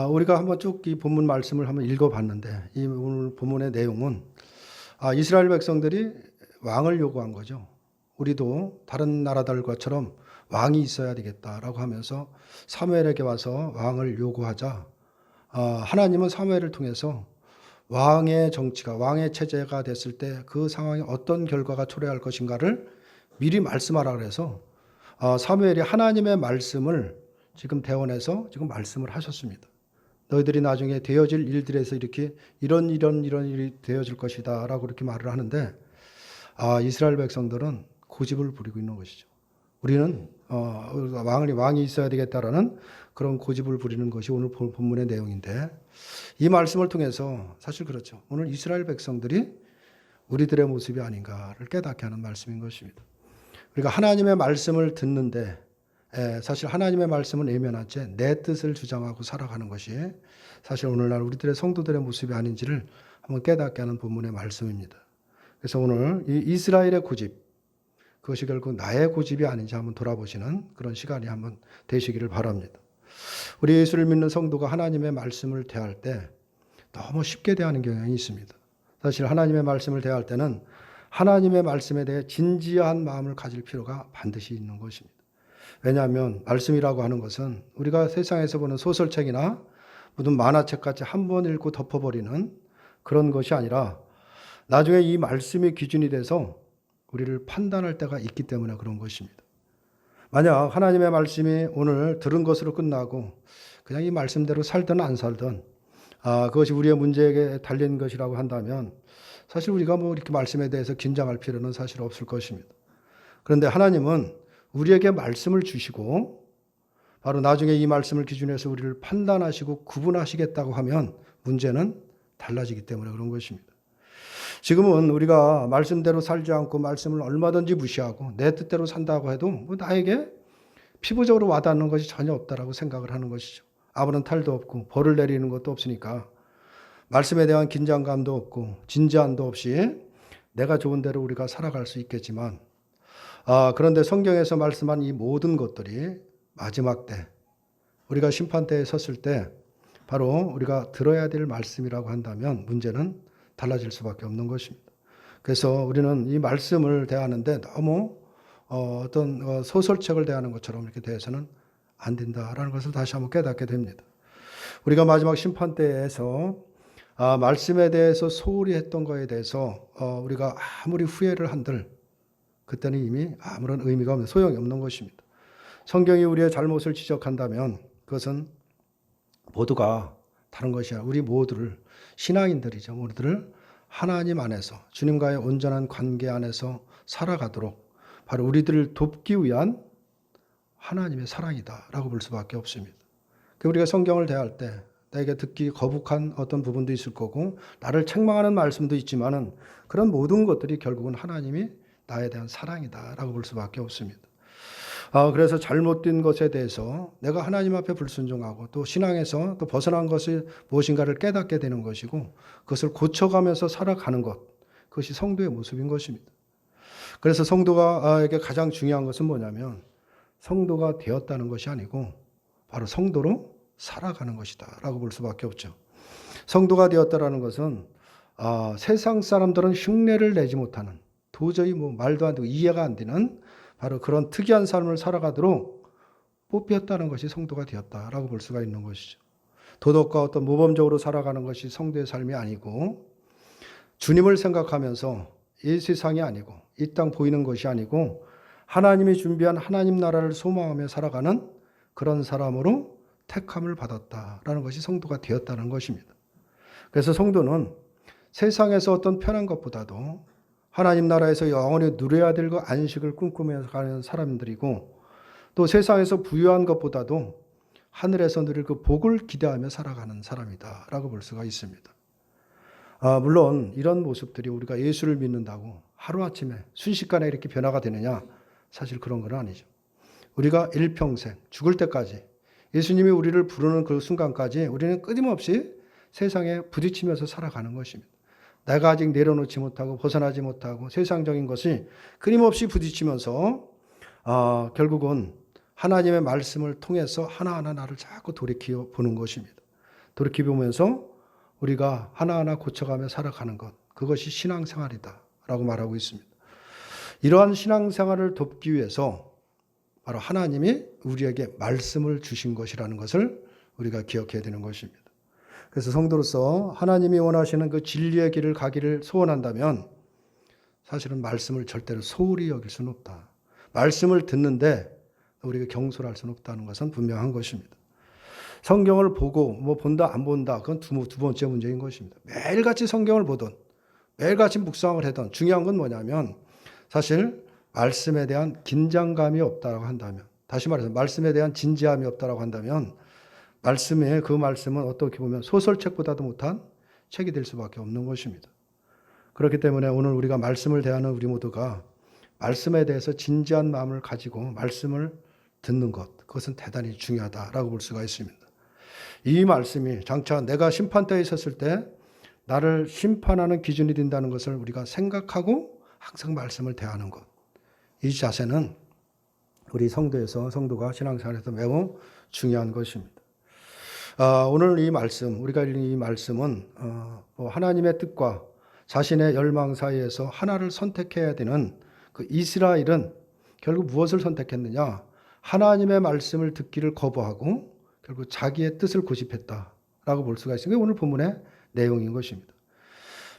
우리가 한번 쭉 이 본문 말씀을 한번 읽어봤는데 이 오늘 본문의 내용은 이스라엘 백성들이 왕을 요구한 거죠. 우리도 다른 나라들과처럼 왕이 있어야 되겠다라고 하면서 사무엘에게 와서 왕을 요구하자 하나님은 사무엘을 통해서 왕의 정치가 왕의 체제가 됐을 때 그 상황에 어떤 결과가 초래할 것인가를 미리 말씀하라 그래서 사무엘이 하나님의 말씀을 지금 대원해서 지금 말씀을 하셨습니다. 너희들이 나중에 되어질 일들에서 이렇게 이런 일이 되어질 것이다 라고 이렇게 말을 하는데 이스라엘 백성들은 고집을 부리고 있는 것이죠. 우리는 왕이 있어야 되겠다라는 그런 고집을 부리는 것이 오늘 본문의 내용인데 이 말씀을 통해서 사실 그렇죠. 오늘 이스라엘 백성들이 우리들의 모습이 아닌가를 깨닫게 하는 말씀인 것입니다. 우리가 하나님의 말씀을 듣는데 사실 하나님의 말씀은 외면한 채 내 뜻을 주장하고 살아가는 것이 사실 오늘날 우리들의 성도들의 모습이 아닌지를 한번 깨닫게 하는 본문의 말씀입니다. 그래서 오늘 이 이스라엘의 고집, 그것이 결국 나의 고집이 아닌지 한번 돌아보시는 그런 시간이 한번 되시기를 바랍니다. 우리 예수를 믿는 성도가 하나님의 말씀을 대할 때 너무 쉽게 대하는 경향이 있습니다. 사실 하나님의 말씀을 대할 때는 하나님의 말씀에 대해 진지한 마음을 가질 필요가 반드시 있는 것입니다. 왜냐하면 말씀이라고 하는 것은 우리가 세상에서 보는 소설책이나 무슨 만화책같이 한 번 읽고 덮어버리는 그런 것이 아니라 나중에 이 말씀이 기준이 돼서 우리를 판단할 때가 있기 때문에 그런 것입니다. 만약 하나님의 말씀이 오늘 들은 것으로 끝나고 그냥 이 말씀대로 살든 안 살든 그것이 우리의 문제에 달린 것이라고 한다면 사실 우리가 뭐 이렇게 말씀에 대해서 긴장할 필요는 사실 없을 것입니다. 그런데 하나님은 우리에게 말씀을 주시고 바로 나중에 이 말씀을 기준해서 우리를 판단하시고 구분하시겠다고 하면 문제는 달라지기 때문에 그런 것입니다. 지금은 우리가 말씀대로 살지 않고 말씀을 얼마든지 무시하고 내 뜻대로 산다고 해도 뭐 나에게 피부적으로 와닿는 것이 전혀 없다라고 생각을 하는 것이죠. 아무런 탈도 없고 벌을 내리는 것도 없으니까 말씀에 대한 긴장감도 없고 진지함도 없이 내가 좋은 대로 우리가 살아갈 수 있겠지만 그런데 성경에서 말씀한 이 모든 것들이 마지막 때 우리가 심판대에 섰을 때 바로 우리가 들어야 될 말씀이라고 한다면 문제는 달라질 수밖에 없는 것입니다. 그래서 우리는 이 말씀을 대하는데 너무 어떤 소설책을 대하는 것처럼 이렇게 대해서는 안 된다라는 것을 다시 한번 깨닫게 됩니다. 우리가 마지막 심판대에서 말씀에 대해서 소홀히 했던 것에 대해서 우리가 아무리 후회를 한들 그때는 이미 아무런 의미가 없는 소용이 없는 것입니다. 성경이 우리의 잘못을 지적한다면 그것은 모두가 다른 것이 아니라 우리 모두를 신앙인들이죠. 모두를 하나님 안에서 주님과의 온전한 관계 안에서 살아가도록 바로 우리들을 돕기 위한 하나님의 사랑이다라고 볼 수밖에 없습니다. 우리가 성경을 대할 때 나에게 듣기 거북한 어떤 부분도 있을 거고 나를 책망하는 말씀도 있지만은 그런 모든 것들이 결국은 하나님이 나에 대한 사랑이다라고 볼 수밖에 없습니다. 그래서 잘못된 것에 대해서 내가 하나님 앞에 불순종하고 또 신앙에서 또 벗어난 것이 무엇인가를 깨닫게 되는 것이고 그것을 고쳐가면서 살아가는 것, 그것이 성도의 모습인 것입니다. 그래서 성도가에게 가장 중요한 것은 뭐냐면 성도가 되었다는 것이 아니고 바로 성도로 살아가는 것이다 라고 볼 수밖에 없죠. 성도가 되었다라는 것은 세상 사람들은 흉내를 내지 못하는 도저히 뭐 말도 안 되고 이해가 안 되는 바로 그런 특이한 삶을 살아가도록 뽑혔다는 것이 성도가 되었다라고 볼 수가 있는 것이죠. 도덕과 어떤 모범적으로 살아가는 것이 성도의 삶이 아니고 주님을 생각하면서 이 세상이 아니고 이 땅 보이는 것이 아니고 하나님이 준비한 하나님 나라를 소망하며 살아가는 그런 사람으로 택함을 받았다라는 것이 성도가 되었다는 것입니다. 그래서 성도는 세상에서 어떤 편한 것보다도 하나님 나라에서 영원히 누려야 될 그 안식을 꿈꾸며 가는 사람들이고 또 세상에서 부유한 것보다도 하늘에서 누릴 그 복을 기대하며 살아가는 사람이다라고 볼 수가 있습니다. 물론 이런 모습들이 우리가 예수를 믿는다고 하루아침에 순식간에 이렇게 변화가 되느냐? 사실 그런 건 아니죠. 우리가 일평생 죽을 때까지 예수님이 우리를 부르는 그 순간까지 우리는 끊임없이 세상에 부딪히면서 살아가는 것입니다. 내가 아직 내려놓지 못하고 벗어나지 못하고 세상적인 것이 끊임없이 부딪히면서 결국은 하나님의 말씀을 통해서 하나하나 나를 자꾸 돌이켜 보는 것입니다. 돌이켜보면서 우리가 하나하나 고쳐가며 살아가는 것, 그것이 신앙생활이다라고 말하고 있습니다. 이러한 신앙생활을 돕기 위해서 바로 하나님이 우리에게 말씀을 주신 것이라는 것을 우리가 기억해야 되는 것입니다. 그래서 성도로서 하나님이 원하시는 그 진리의 길을 가기를 소원한다면 사실은 말씀을 절대로 소홀히 여길 수는 없다. 말씀을 듣는데 우리가 경솔할 수는 없다는 것은 분명한 것입니다. 성경을 보고 본다 안 본다 그건 두 번째 문제인 것입니다. 매일같이 성경을 보든 매일같이 묵상을 하든 중요한 건 뭐냐면 사실 말씀에 대한 긴장감이 없다고 한다면, 다시 말해서 말씀에 대한 진지함이 없다고 한다면 그 말씀은 어떻게 보면 소설책보다도 못한 책이 될 수밖에 없는 것입니다. 그렇기 때문에 오늘 우리가 말씀을 대하는 우리 모두가 말씀에 대해서 진지한 마음을 가지고 말씀을 듣는 것, 그것은 대단히 중요하다라고 볼 수가 있습니다. 이 말씀이 장차 내가 심판대에 있었을 때 나를 심판하는 기준이 된다는 것을 우리가 생각하고 항상 말씀을 대하는 것, 이 자세는 우리 성도가 신앙생활에서 매우 중요한 것입니다. 오늘 이 말씀, 우리가 읽는 이 말씀은 하나님의 뜻과 자신의 열망 사이에서 하나를 선택해야 되는 그 이스라엘은 결국 무엇을 선택했느냐? 하나님의 말씀을 듣기를 거부하고 결국 자기의 뜻을 고집했다라고 볼 수가 있습니다. 오늘 본문의 내용인 것입니다.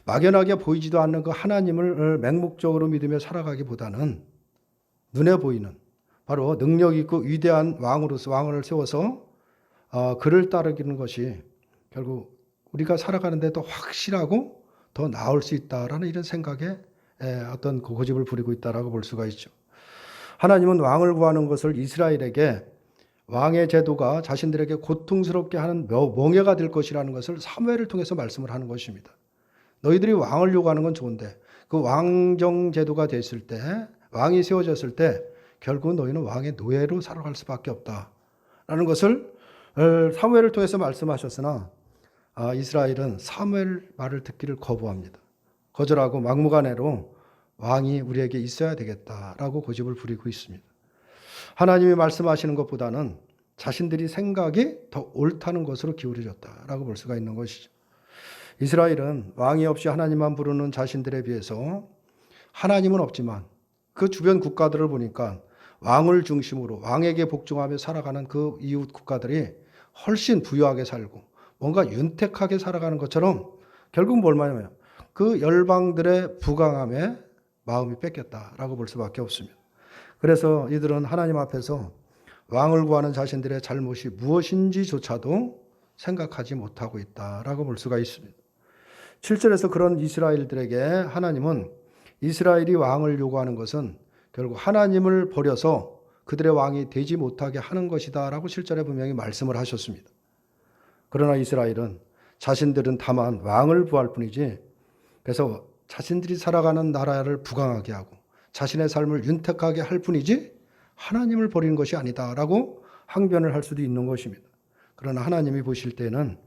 막연하게 보이지도 않는 그 하나님을 맹목적으로 믿으며 살아가기보다는 눈에 보이는 바로 능력 있고 위대한 왕을 세워서 그를 따르기는 것이 결국 우리가 살아가는 데 더 확실하고 더 나을 수 있다라는 이런 생각에 어떤 고집을 부리고 있다라고 볼 수가 있죠. 하나님은 왕을 구하는 것을 이스라엘에게 왕의 제도가 자신들에게 고통스럽게 하는 멍해가 될 것이라는 것을 사무엘을 통해서 말씀을 하는 것입니다. 너희들이 왕을 요구하는 건 좋은데 그 왕정 제도가 됐을 때, 왕이 세워졌을 때 결국 너희는 왕의 노예로 살아갈 수밖에 없다라는 것을 사무엘을 통해서 말씀하셨으나 이스라엘은 사무엘 말을 듣기를 거부합니다. 거절하고 막무가내로 왕이 우리에게 있어야 되겠다라고 고집을 부리고 있습니다. 하나님이 말씀하시는 것보다는 자신들이 생각이 더 옳다는 것으로 기울여졌다라고 볼 수가 있는 것이죠. 이스라엘은 왕이 없이 하나님만 부르는 자신들에 비해서 하나님은 없지만 그 주변 국가들을 보니까 왕을 중심으로 왕에게 복종하며 살아가는 그 이웃 국가들이 훨씬 부유하게 살고 뭔가 윤택하게 살아가는 것처럼 결국 뭘 말하냐면 그 열방들의 부강함에 마음이 뺏겼다라고 볼 수밖에 없습니다. 그래서 이들은 하나님 앞에서 왕을 구하는 자신들의 잘못이 무엇인지조차도 생각하지 못하고 있다라고 볼 수가 있습니다. 7절에서 그런 이스라엘들에게 하나님은 이스라엘이 왕을 요구하는 것은 결국 하나님을 버려서 그들의 왕이 되지 못하게 하는 것이다 라고 7절에 분명히 말씀을 하셨습니다. 그러나 이스라엘은 자신들은 다만 왕을 구할 뿐이지, 그래서 자신들이 살아가는 나라를 부강하게 하고 자신의 삶을 윤택하게 할 뿐이지 하나님을 버리는 것이 아니다라고 항변을 할 수도 있는 것입니다. 그러나 하나님이 보실 때는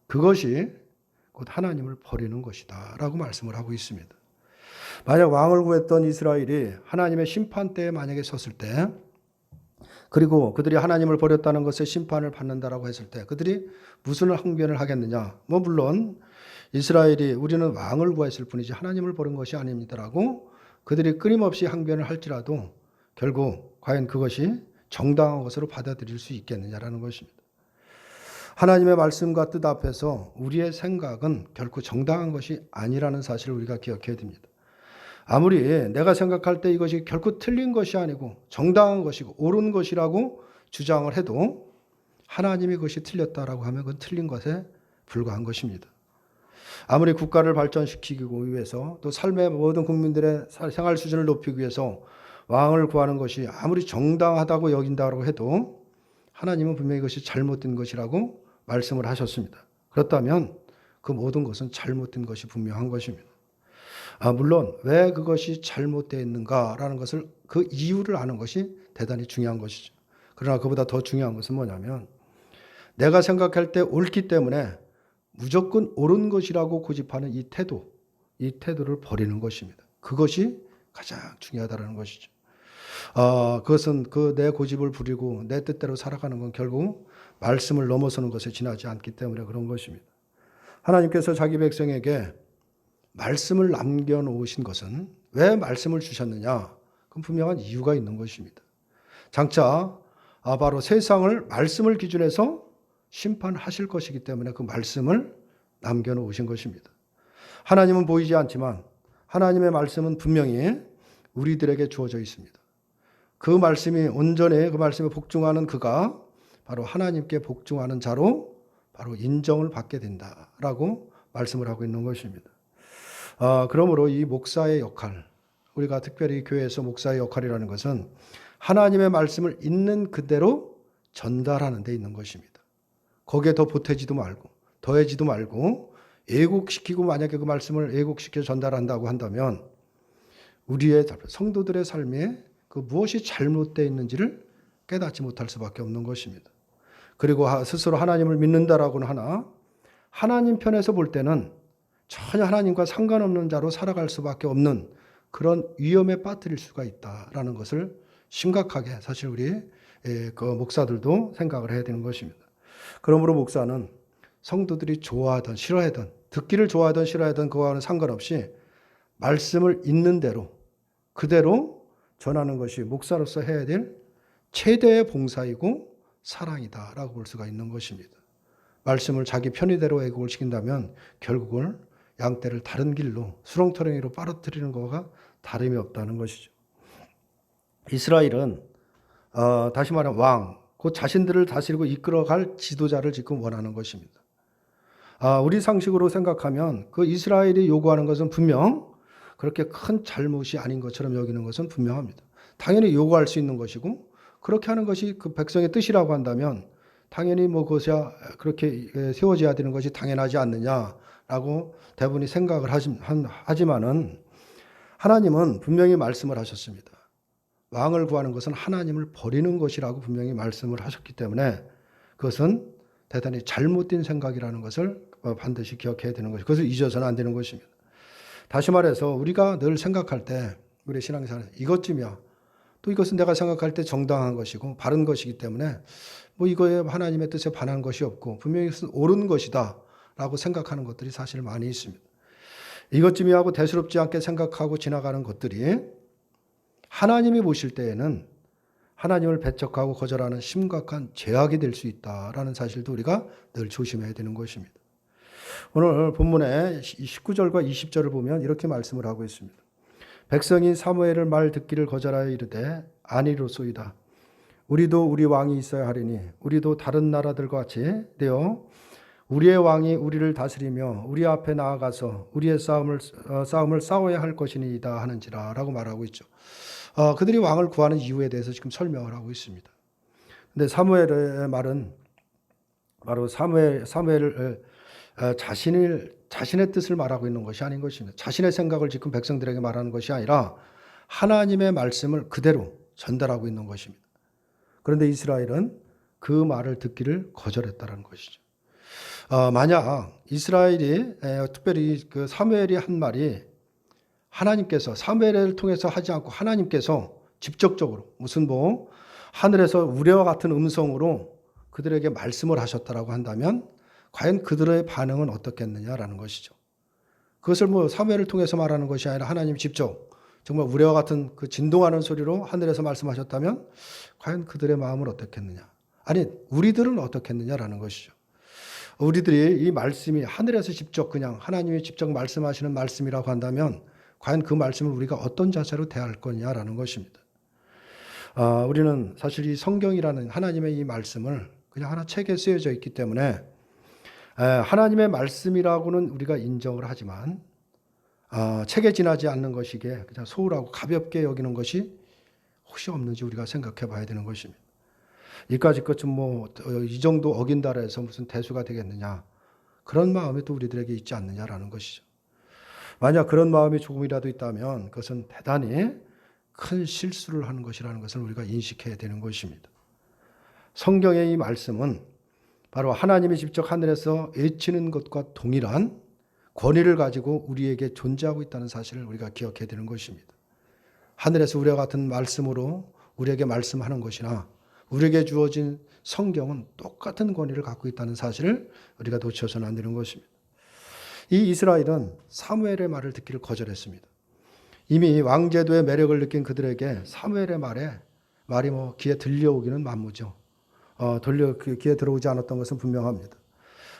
그것이 곧 하나님을 버리는 것이다 라고 말씀을 하고 있습니다. 만약 왕을 구했던 이스라엘이 하나님의 심판대에 만약에 섰을 때, 그리고 그들이 하나님을 버렸다는 것에 심판을 받는다라고 했을 때 그들이 무슨 항변을 하겠느냐? 물론 이스라엘이 우리는 왕을 구했을 뿐이지 하나님을 버린 것이 아닙니다라고 그들이 끊임없이 항변을 할지라도 결국 과연 그것이 정당한 것으로 받아들일 수 있겠느냐라는 것입니다. 하나님의 말씀과 뜻 앞에서 우리의 생각은 결코 정당한 것이 아니라는 사실을 우리가 기억해야 됩니다. 아무리 내가 생각할 때 이것이 결코 틀린 것이 아니고 정당한 것이고 옳은 것이라고 주장을 해도 하나님이 그것이 틀렸다라고 하면 그건 틀린 것에 불과한 것입니다. 아무리 국가를 발전시키기 위해서 또 삶의 모든 국민들의 생활 수준을 높이기 위해서 왕을 구하는 것이 아무리 정당하다고 여긴다고 해도 하나님은 분명히 이것이 잘못된 것이라고 말씀을 하셨습니다. 그렇다면 그 모든 것은 잘못된 것이 분명한 것입니다. 물론 왜 그것이 잘못되었는가라는 것을 그 이유를 아는 것이 대단히 중요한 것이죠. 그러나 그보다 더 중요한 것은 뭐냐면 내가 생각할 때 옳기 때문에 무조건 옳은 것이라고 고집하는 이 태도를 버리는 것입니다. 그것이 가장 중요하다는 것이죠. 그것은 그 내 고집을 부리고 내 뜻대로 살아가는 건 결국 말씀을 넘어서는 것에 지나지 않기 때문에 그런 것입니다. 하나님께서 자기 백성에게 말씀을 남겨놓으신 것은 왜 말씀을 주셨느냐? 그건 분명한 이유가 있는 것입니다. 장차 바로 세상을 말씀을 기준해서 심판하실 것이기 때문에 그 말씀을 남겨놓으신 것입니다. 하나님은 보이지 않지만 하나님의 말씀은 분명히 우리들에게 주어져 있습니다. 그 말씀이 온전히 그 말씀에 복종하는 그가 바로 하나님께 복종하는 자로 바로 인정을 받게 된다라고 말씀을 하고 있는 것입니다. 그러므로 이 목사의 역할, 우리가 특별히 교회에서 목사의 역할이라는 것은 하나님의 말씀을 있는 그대로 전달하는 데 있는 것입니다. 거기에 더 보태지도 말고 더해지도 말고 왜곡시키고 만약에 그 말씀을 왜곡시켜 전달한다고 한다면 우리의 성도들의 삶에 그 무엇이 잘못되어 있는지를 깨닫지 못할 수밖에 없는 것입니다. 그리고 스스로 하나님을 믿는다라고는 하나 하나님 편에서 볼 때는 전혀 하나님과 상관없는 자로 살아갈 수밖에 없는 그런 위험에 빠뜨릴 수가 있다라는 것을 심각하게 사실 우리 그 목사들도 생각을 해야 되는 것입니다. 그러므로 목사는 성도들이 좋아하든 싫어하든 듣기를 좋아하든 싫어하든 그거와는 상관없이 말씀을 있는 대로 그대로 전하는 것이 목사로서 해야 될 최대의 봉사이고 사랑이다라고 볼 수가 있는 것입니다. 말씀을 자기 편의대로 왜곡을 시킨다면 결국은 양떼를 다른 길로 수렁터렁이로 빨아들이는 것과 다름이 없다는 것이죠. 이스라엘은 다시 말하면 왕, 곧 자신들을 다스리고 이끌어갈 지도자를 지금 원하는 것입니다. 우리 상식으로 생각하면 그 이스라엘이 요구하는 것은 분명 그렇게 큰 잘못이 아닌 것처럼 여기는 것은 분명합니다. 당연히 요구할 수 있는 것이고 그렇게 하는 것이 그 백성의 뜻이라고 한다면 당연히 뭐 그것이 그렇게 세워져야 되는 것이 당연하지 않느냐라고 대부분이 생각을 하지만은 하나님은 분명히 말씀을 하셨습니다. 왕을 구하는 것은 하나님을 버리는 것이라고 분명히 말씀을 하셨기 때문에 그것은 대단히 잘못된 생각이라는 것을 반드시 기억해야 되는 것이고 그것을 잊어서는 안 되는 것입니다. 다시 말해서 우리가 늘 생각할 때 우리 신앙생활 이것쯤이야. 또 이것은 내가 생각할 때 정당한 것이고 바른 것이기 때문에 뭐 이거에 하나님의 뜻에 반한 것이 없고 분명히 이것은 옳은 것이다 라고 생각하는 것들이 사실 많이 있습니다. 이것쯤이 하고 대수롭지 않게 생각하고 지나가는 것들이 하나님이 보실 때에는 하나님을 배척하고 거절하는 심각한 죄악이 될 수 있다라는 사실도 우리가 늘 조심해야 되는 것입니다. 오늘 본문의 19절과 20절을 보면 이렇게 말씀을 하고 있습니다. 백성이 사무엘을 말 듣기를 거절하여 이르되 아니로소이다. 우리도 우리 왕이 있어야 하리니 우리도 다른 나라들과 같이 되어 우리의 왕이 우리를 다스리며 우리 앞에 나아가서 우리의 싸움을 싸워야 할 것이니이다 하는지라 라고 말하고 있죠. 그들이 왕을 구하는 이유에 대해서 지금 설명을 하고 있습니다. 근데 사무엘의 말은 바로 사무엘을 자신의 뜻을 말하고 있는 것이 아닌 것입니다. 자신의 생각을 지금 백성들에게 말하는 것이 아니라 하나님의 말씀을 그대로 전달하고 있는 것입니다. 그런데 이스라엘은 그 말을 듣기를 거절했다는 것이죠. 만약 이스라엘이 특별히 그 사무엘이 한 말이 하나님께서 사무엘을 통해서 하지 않고 하나님께서 직접적으로 무슨 뭐 하늘에서 우레와 같은 음성으로 그들에게 말씀을 하셨다라고 한다면 과연 그들의 반응은 어떻겠느냐라는 것이죠. 그것을 뭐 사무엘을 통해서 말하는 것이 아니라 하나님 직접 정말 우레와 같은 그 진동하는 소리로 하늘에서 말씀하셨다면 과연 그들의 마음은 어떻겠느냐. 아니 우리들은 어떻겠느냐라는 것이죠. 우리들이 이 말씀이 하늘에서 직접 그냥 하나님이 직접 말씀하시는 말씀이라고 한다면 과연 그 말씀을 우리가 어떤 자세로 대할 거냐라는 것입니다. 우리는 사실 이 성경이라는 하나님의 이 말씀을 그냥 하나 책에 쓰여져 있기 때문에 하나님의 말씀이라고는 우리가 인정을 하지만 책에 지나지 않는 것이기에 그냥 소홀하고 가볍게 여기는 것이 혹시 없는지 우리가 생각해 봐야 되는 것입니다. 이까짓 것 좀 뭐 이 정도 어긴다라 해서 무슨 대수가 되겠느냐 그런 마음이 또 우리들에게 있지 않느냐라는 것이죠. 만약 그런 마음이 조금이라도 있다면 그것은 대단히 큰 실수를 하는 것이라는 것을 우리가 인식해야 되는 것입니다. 성경의 이 말씀은 바로 하나님이 직접 하늘에서 외치는 것과 동일한 권위를 가지고 우리에게 존재하고 있다는 사실을 우리가 기억해야 되는 것입니다. 하늘에서 우리와 같은 말씀으로 우리에게 말씀하는 것이나 우리에게 주어진 성경은 똑같은 권위를 갖고 있다는 사실을 우리가 놓쳐서는 안 되는 것입니다. 이 이스라엘은 사무엘의 말을 듣기를 거절했습니다. 이미 왕제도의 매력을 느낀 그들에게 사무엘의 말이 귀에 들려오기는 만무죠. 귀에 들어오지 않았던 것은 분명합니다.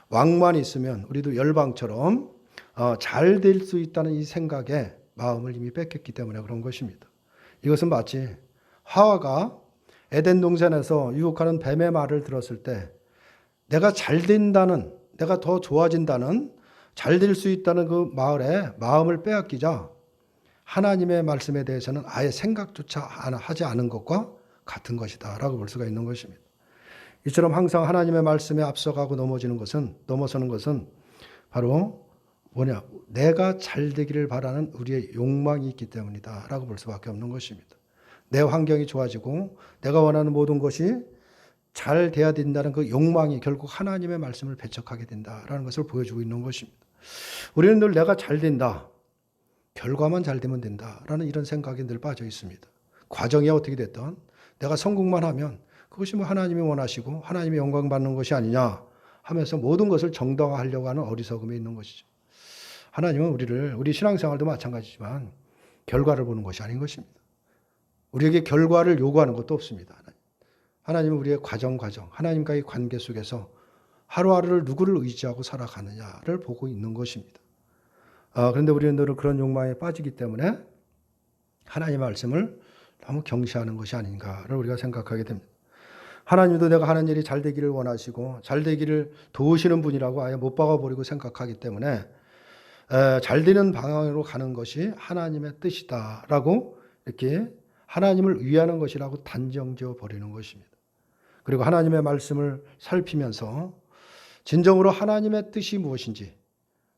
왕만 있으면 우리도 열방처럼 잘 될 수 있다는 이 생각에 마음을 이미 뺏겼기 때문에 그런 것입니다. 이것은 마치 하와가 에덴 동산에서 유혹하는 뱀의 말을 들었을 때 내가 잘 된다는, 내가 더 좋아진다는, 잘 될 수 있다는 그 마음을 빼앗기자 하나님의 말씀에 대해서는 아예 생각조차 하지 않은 것과 같은 것이다 라고 볼 수가 있는 것입니다. 이처럼 항상 하나님의 말씀에 앞서가고 넘어서는 것은 바로 내가 잘 되기를 바라는 우리의 욕망이 있기 때문이다 라고 볼 수밖에 없는 것입니다. 내 환경이 좋아지고 내가 원하는 모든 것이 잘 돼야 된다는 그 욕망이 결국 하나님의 말씀을 배척하게 된다라는 것을 보여주고 있는 것입니다. 우리는 늘 내가 잘 된다, 결과만 잘 되면 된다라는 이런 생각에 늘 빠져 있습니다. 과정이 어떻게 됐든 내가 성공만 하면 그것이 하나님이 원하시고 하나님이 영광 받는 것이 아니냐 하면서 모든 것을 정당화하려고 하는 어리석음에 있는 것이죠. 하나님은 우리 신앙생활도 마찬가지지만 결과를 보는 것이 아닌 것입니다. 우리에게 결과를 요구하는 것도 없습니다. 하나님은 우리의 과정, 하나님과의 관계 속에서 하루하루를 누구를 의지하고 살아가느냐를 보고 있는 것입니다. 그런데 우리는 늘 그런 욕망에 빠지기 때문에 하나님의 말씀을 너무 경시하는 것이 아닌가를 우리가 생각하게 됩니다. 하나님도 내가 하는 일이 잘 되기를 원하시고 잘 되기를 도우시는 분이라고 아예 못 박아버리고 생각하기 때문에 잘 되는 방향으로 가는 것이 하나님의 뜻이다라고 이렇게 하나님을 위하는 것이라고 단정지어 버리는 것입니다. 그리고 하나님의 말씀을 살피면서 진정으로 하나님의 뜻이 무엇인지,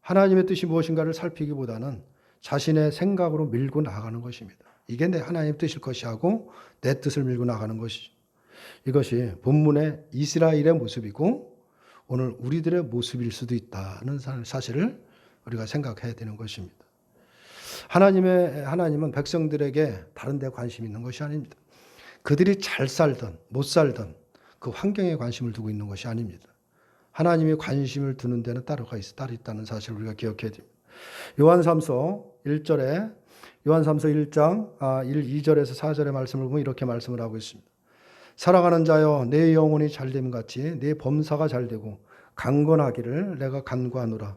하나님의 뜻이 무엇인가를 살피기보다는 자신의 생각으로 밀고 나가는 것입니다. 이게 내 하나님의 뜻일 것이 하고 내 뜻을 밀고 나가는 것이죠. 이것이 본문의 이스라엘의 모습이고 오늘 우리들의 모습일 수도 있다는 사실을 우리가 생각해야 되는 것입니다. 하나님은 백성들에게 다른 데 관심이 있는 것이 아닙니다. 그들이 잘 살든 못 살든 그 환경에 관심을 두고 있는 것이 아닙니다. 하나님이 관심을 두는 데는 따로 있다는 사실을 우리가 기억해야 됩니다. 요한삼서 1장 1, 2절에서 4절의 말씀을 보면 이렇게 말씀을 하고 있습니다. 사랑하는 자여 내 영혼이 잘됨 같이 내 범사가 잘되고 강건하기를 내가 간구하노라.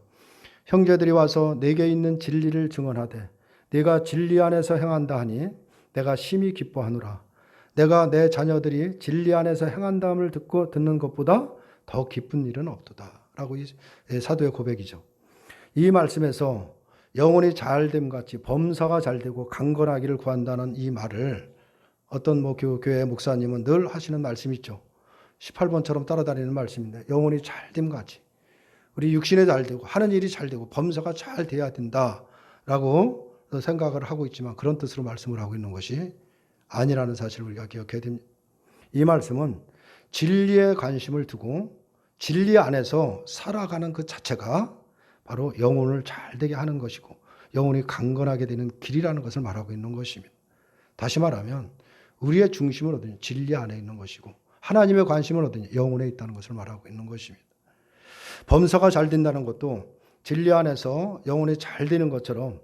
형제들이 와서 내게 있는 진리를 증언하되 네가 진리 안에서 행한다 하니 내가 심히 기뻐하노라. 내가 내 자녀들이 진리 안에서 행한다함을 듣는 것보다 더 기쁜 일은 없도다 라고 이 사도의 고백이죠. 이 말씀에서 영혼이 잘됨 같이 범사가 잘되고 강건하기를 구한다는 이 말을 어떤 교회 목사님은 늘 하시는 말씀이 있죠. 18번처럼 따라다니는 말씀인데 영혼이 잘됨 같이 우리 육신에 잘되고 하는 일이 잘되고 범사가 잘 돼야 된다라고 생각을 하고 있지만 그런 뜻으로 말씀을 하고 있는 것이 아니라는 사실을 우리가 기억해야 됩니다. 이 말씀은 진리에 관심을 두고 진리 안에서 살아가는 그 자체가 바로 영혼을 잘되게 하는 것이고 영혼이 강건하게 되는 길이라는 것을 말하고 있는 것입니다. 다시 말하면 우리의 중심은 어디냐? 진리 안에 있는 것이고 하나님의 관심은 어디냐? 영혼에 있다는 것을 말하고 있는 것입니다. 범사가 잘 된다는 것도 진리 안에서 영혼이 잘 되는 것처럼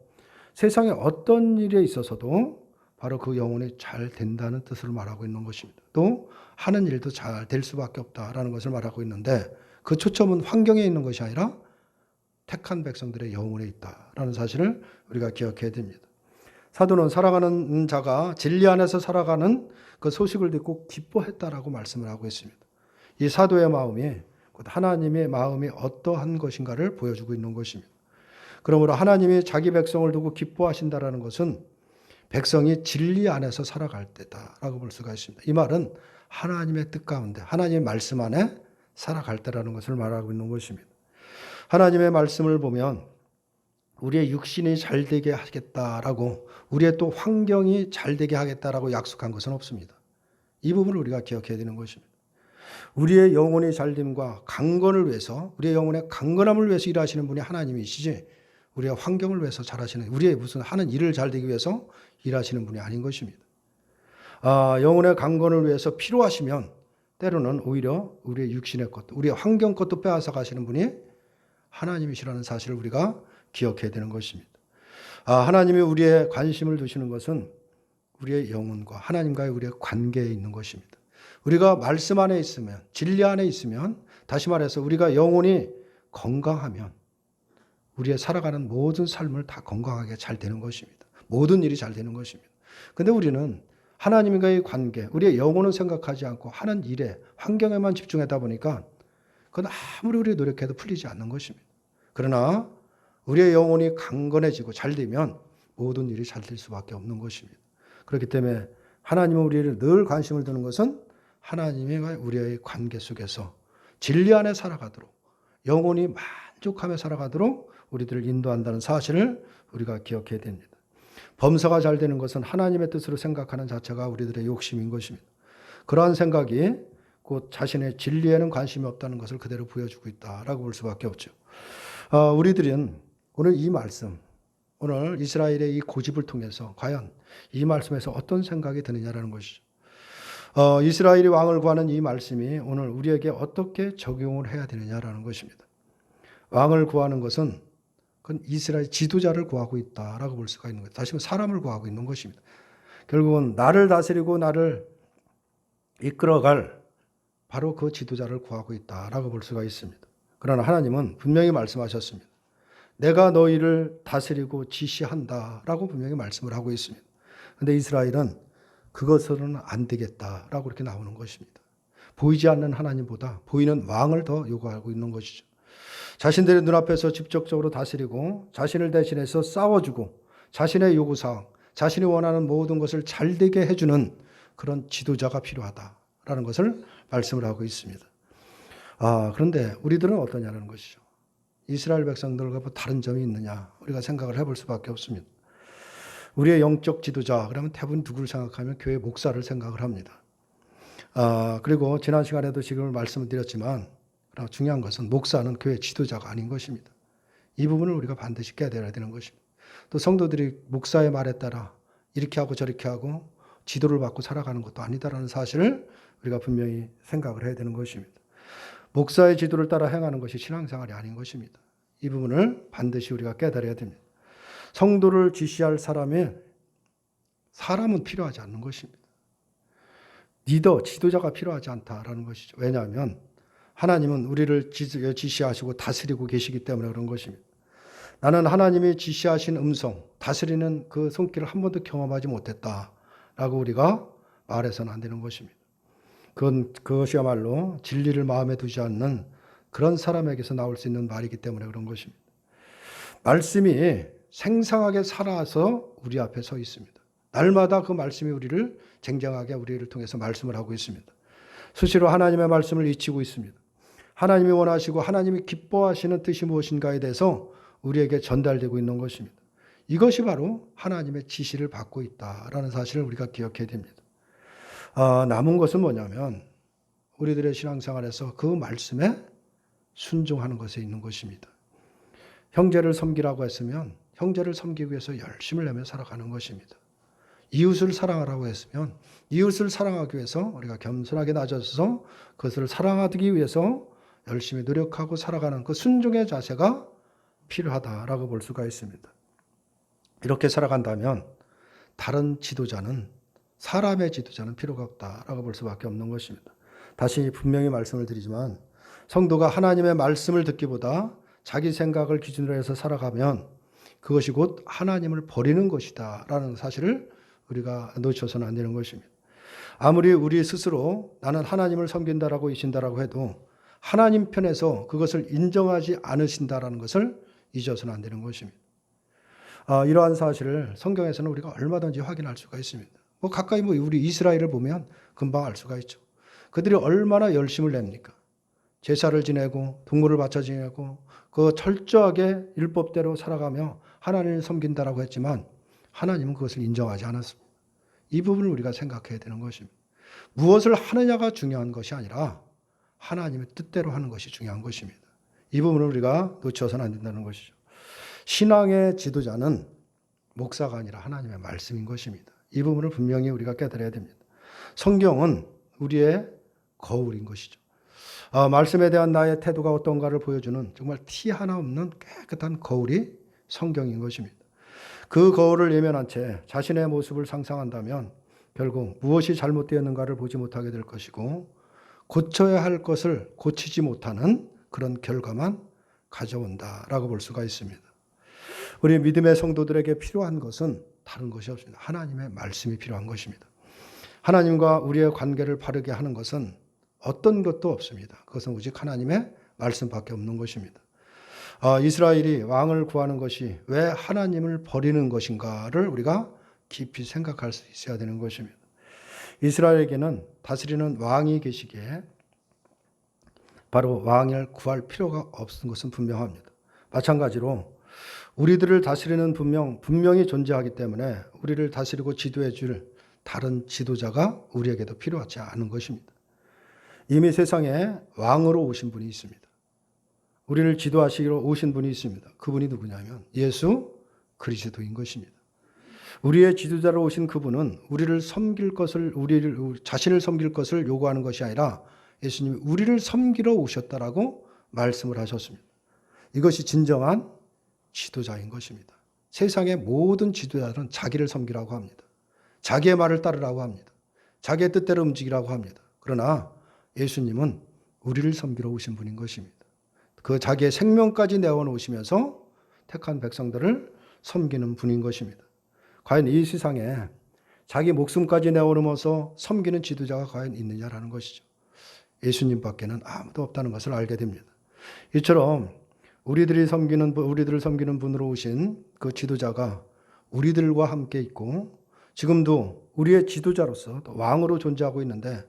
세상에 어떤 일에 있어서도 바로 그 영혼이 잘 된다는 뜻을 말하고 있는 것입니다. 또 하는 일도 잘 될 수밖에 없다라는 것을 말하고 있는데 그 초점은 환경에 있는 것이 아니라 택한 백성들의 영혼에 있다라는 사실을 우리가 기억해야 됩니다. 사도는 살아가는 자가 진리 안에서 살아가는 그 소식을 듣고 기뻐했다라고 말씀을 하고 있습니다. 이 사도의 마음이 하나님의 마음이 어떠한 것인가를 보여주고 있는 것입니다. 그러므로 하나님이 자기 백성을 두고 기뻐하신다라는 것은 백성이 진리 안에서 살아갈 때다라고 볼 수가 있습니다. 이 말은 하나님의 뜻 가운데 하나님의 말씀 안에 살아갈 때라는 것을 말하고 있는 것입니다. 하나님의 말씀을 보면 우리의 육신이 잘되게 하겠다라고 우리의 또 환경이 잘되게 하겠다라고 약속한 것은 없습니다. 이 부분을 우리가 기억해야 되는 것입니다. 우리의 영혼의 잘됨과 강건을 위해서 우리의 영혼의 강건함을 위해서 일하시는 분이 하나님이시지 우리의 환경을 위해서 잘하시는 우리의 무슨 하는 일을 잘되기 위해서 일하시는 분이 아닌 것입니다. 영혼의 강건을 위해서 필요하시면 때로는 오히려 우리의 육신의 것도, 우리의 환경 것도 빼앗아 가시는 분이 하나님이시라는 사실을 우리가 기억해야 되는 것입니다. 하나님이 우리의 관심을 두시는 것은 우리의 영혼과 하나님과의 우리의 관계에 있는 것입니다. 우리가 말씀 안에 있으면, 진리 안에 있으면, 다시 말해서 우리가 영혼이 건강하면 우리의 살아가는 모든 삶을 다 건강하게 잘 되는 것입니다. 모든 일이 잘 되는 것입니다. 근데 우리는 하나님과의 관계, 우리의 영혼은 생각하지 않고 하는 일에, 환경에만 집중하다 보니까 그건 아무리 우리가 노력해도 풀리지 않는 것입니다. 그러나 우리의 영혼이 강건해지고 잘 되면 모든 일이 잘 될 수밖에 없는 것입니다. 그렇기 때문에 하나님은 우리를 늘 관심을 두는 것은 하나님과 우리의 관계 속에서 진리 안에 살아가도록, 영혼이 만족하며 살아가도록 우리들을 인도한다는 사실을 우리가 기억해야 됩니다. 범사가 잘 되는 것은 하나님의 뜻으로 생각하는 자체가 우리들의 욕심인 것입니다. 그러한 생각이 곧 자신의 진리에는 관심이 없다는 것을 그대로 보여주고 있다라고 볼 수밖에 없죠. 우리들은 오늘 이 말씀, 오늘 이스라엘의 이 고집을 통해서 과연 이 말씀에서 어떤 생각이 드느냐라는 것이죠. 이스라엘이 왕을 구하는 이 말씀이 오늘 우리에게 어떻게 적용을 해야 되느냐라는 것입니다. 왕을 구하는 것은 그건 이스라엘 지도자를 구하고 있다라고 볼 수가 있는 거예요. 다시 말해 사람을 구하고 있는 것입니다. 결국은 나를 다스리고 나를 이끌어갈 바로 그 지도자를 구하고 있다라고 볼 수가 있습니다. 그러나 하나님은 분명히 말씀하셨습니다. 내가 너희를 다스리고 지시한다라고 분명히 말씀을 하고 있습니다. 그런데 이스라엘은 그것으로는 안 되겠다라고 이렇게 나오는 것입니다. 보이지 않는 하나님보다 보이는 왕을 더 요구하고 있는 것이죠. 자신들의 눈앞에서 직접적으로 다스리고 자신을 대신해서 싸워주고 자신의 요구사항, 자신이 원하는 모든 것을 잘되게 해주는 그런 지도자가 필요하다라는 것을 말씀을 하고 있습니다. 그런데 우리들은 어떠냐는 것이죠. 이스라엘 백성들과 뭐 다른 점이 있느냐 우리가 생각을 해볼 수밖에 없습니다. 우리의 영적 지도자 그러면 대부분 누구를 생각하면 교회 목사를 생각을 합니다. 그리고 지난 시간에도 지금 말씀을 드렸지만 중요한 것은 목사는 교회 지도자가 아닌 것입니다. 이 부분을 우리가 반드시 깨달아야 되는 것입니다. 또 성도들이 목사의 말에 따라 이렇게 하고 저렇게 하고 지도를 받고 살아가는 것도 아니다라는 사실을 우리가 분명히 생각을 해야 되는 것입니다. 목사의 지도를 따라 행하는 것이 신앙생활이 아닌 것입니다. 이 부분을 반드시 우리가 깨달아야 됩니다. 성도를 지시할 사람은 필요하지 않는 것입니다. 리더, 지도자가 필요하지 않다라는 것이죠. 왜냐하면 하나님은 우리를 지시하시고 다스리고 계시기 때문에 그런 것입니다. 나는 하나님이 지시하신 음성, 다스리는 그 손길을 한 번도 경험하지 못했다라고 우리가 말해서는 안 되는 것입니다. 그것이야말로 진리를 마음에 두지 않는 그런 사람에게서 나올 수 있는 말이기 때문에 그런 것입니다. 말씀이 생생하게 살아서 우리 앞에 서 있습니다. 날마다 그 말씀이 우리를 쟁쟁하게 우리를 통해서 말씀을 하고 있습니다. 수시로 하나님의 말씀을 잊히고 있습니다. 하나님이 원하시고 하나님이 기뻐하시는 뜻이 무엇인가에 대해서 우리에게 전달되고 있는 것입니다. 이것이 바로 하나님의 지시를 받고 있다라는 사실을 우리가 기억해야 됩니다. 남은 것은 뭐냐면 우리들의 신앙생활에서 그 말씀에 순종하는 것에 있는 것입니다. 형제를 섬기라고 했으면 형제를 섬기기 위해서 열심을 내며 살아가는 것입니다. 이웃을 사랑하라고 했으면 이웃을 사랑하기 위해서 우리가 겸손하게 낮아져서 그것을 사랑하기 위해서 열심히 노력하고 살아가는 그 순종의 자세가 필요하다라고 볼 수가 있습니다. 이렇게 살아간다면 다른 지도자는 사람의 지도자는 필요가 없다라고 볼 수밖에 없는 것입니다. 다시 분명히 말씀을 드리지만 성도가 하나님의 말씀을 듣기보다 자기 생각을 기준으로 해서 살아가면 그것이 곧 하나님을 버리는 것이다 라는 사실을 우리가 놓쳐서는 안 되는 것입니다. 아무리 우리 스스로 나는 하나님을 섬긴다라고 이신다라고 해도 하나님 편에서 그것을 인정하지 않으신다라는 것을 잊어서는 안 되는 것입니다. 이러한 사실을 성경에서는 우리가 얼마든지 확인할 수가 있습니다. 가까이 우리 이스라엘을 보면 금방 알 수가 있죠. 그들이 얼마나 열심을 냅니까? 제사를 지내고 동물을 바쳐 지내고 그 철저하게 율법대로 살아가며 하나님을 섬긴다라고 했지만 하나님은 그것을 인정하지 않았습니다. 이 부분을 우리가 생각해야 되는 것입니다. 무엇을 하느냐가 중요한 것이 아니라 하나님의 뜻대로 하는 것이 중요한 것입니다. 이 부분을 우리가 놓쳐서는 안 된다는 것이죠. 신앙의 지도자는 목사가 아니라 하나님의 말씀인 것입니다. 이 부분을 분명히 우리가 깨달아야 됩니다. 성경은 우리의 거울인 것이죠. 말씀에 대한 나의 태도가 어떤가를 보여주는 정말 티 하나 없는 깨끗한 거울이 성경인 것입니다. 그 거울을 예면한 채 자신의 모습을 상상한다면 결국 무엇이 잘못되었는가를 보지 못하게 될 것이고 고쳐야 할 것을 고치지 못하는 그런 결과만 가져온다라고 볼 수가 있습니다. 우리 믿음의 성도들에게 필요한 것은 다른 것이 없습니다. 하나님의 말씀이 필요한 것입니다. 하나님과 우리의 관계를 바르게 하는 것은 어떤 것도 없습니다. 그것은 오직 하나님의 말씀밖에 없는 것입니다. 이스라엘이 왕을 구하는 것이 왜 하나님을 버리는 것인가를 우리가 깊이 생각할 수 있어야 되는 것입니다. 이스라엘에게는 다스리는 왕이 계시기에 바로 왕을 구할 필요가 없은 것은 분명합니다. 마찬가지로 우리들을 다스리는 분명히 존재하기 때문에 우리를 다스리고 지도해 줄 다른 지도자가 우리에게도 필요하지 않은 것입니다. 이미 세상에 왕으로 오신 분이 있습니다. 우리를 지도하시기로 오신 분이 있습니다. 그분이 누구냐면 예수 그리스도인 것입니다. 우리의 지도자로 오신 그분은 우리를 섬길 것을, 자신을 섬길 것을 요구하는 것이 아니라 예수님이 우리를 섬기러 오셨다라고 말씀을 하셨습니다. 이것이 진정한 지도자인 것입니다. 세상의 모든 지도자들은 자기를 섬기라고 합니다. 자기의 말을 따르라고 합니다. 자기의 뜻대로 움직이라고 합니다. 그러나 예수님은 우리를 섬기러 오신 분인 것입니다. 그 자기의 생명까지 내어놓으시면서 택한 백성들을 섬기는 분인 것입니다. 과연 이 세상에 자기 목숨까지 내어놓으면서 섬기는 지도자가 과연 있느냐라는 것이죠. 예수님밖에는 아무도 없다는 것을 알게 됩니다. 이처럼 우리들을 섬기는 분으로 오신 그 지도자가 우리들과 함께 있고 지금도 우리의 지도자로서 왕으로 존재하고 있는데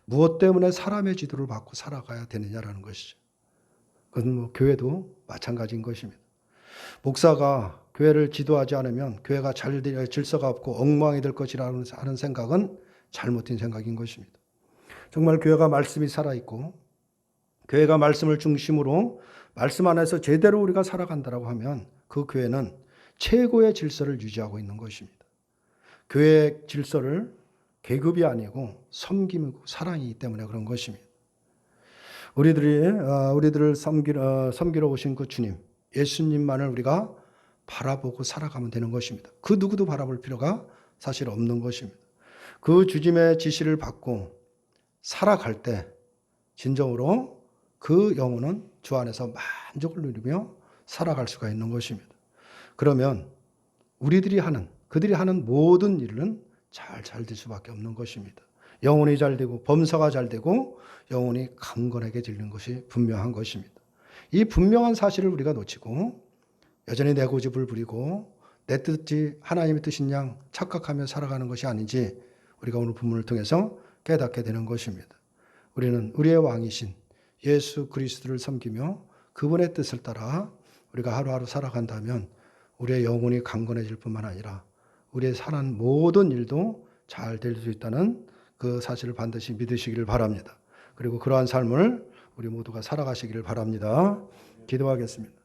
무엇 때문에 사람의 지도를 받고 살아가야 되느냐라는 것이죠. 그건 교회도 마찬가지인 것입니다. 목사가 교회를 지도하지 않으면 교회가 질서가 없고 엉망이 될 것이라는 하는 생각은 잘못된 생각인 것입니다. 정말 교회가 말씀이 살아있고 교회가 말씀을 중심으로 말씀 안에서 제대로 우리가 살아간다고 하면 그 교회는 최고의 질서를 유지하고 있는 것입니다. 교회의 질서를 계급이 아니고 섬김이고 사랑이기 때문에 그런 것입니다. 우리들을 섬기러 오신 그 주님, 예수님만을 우리가 바라보고 살아가면 되는 것입니다. 그 누구도 바라볼 필요가 사실 없는 것입니다. 그 주님의 지시를 받고 살아갈 때 진정으로 그 영혼은 주 안에서 만족을 누리며 살아갈 수가 있는 것입니다. 그러면 그들이 하는 모든 일은 잘 될 수밖에 없는 것입니다. 영혼이 잘 되고 범사가 잘 되고 영혼이 강건하게 되는 것이 분명한 것입니다. 이 분명한 사실을 우리가 놓치고 여전히 내 고집을 부리고 내 뜻이 하나님의 뜻인 양 착각하며 살아가는 것이 아닌지 우리가 오늘 본문을 통해서 깨닫게 되는 것입니다. 우리는 우리의 왕이신 예수 그리스도를 섬기며 그분의 뜻을 따라 우리가 하루하루 살아간다면 우리의 영혼이 강건해질 뿐만 아니라 우리의 사는 모든 일도 잘 될 수 있다는 그 사실을 반드시 믿으시기를 바랍니다. 그리고 그러한 삶을 우리 모두가 살아가시기를 바랍니다. 기도하겠습니다.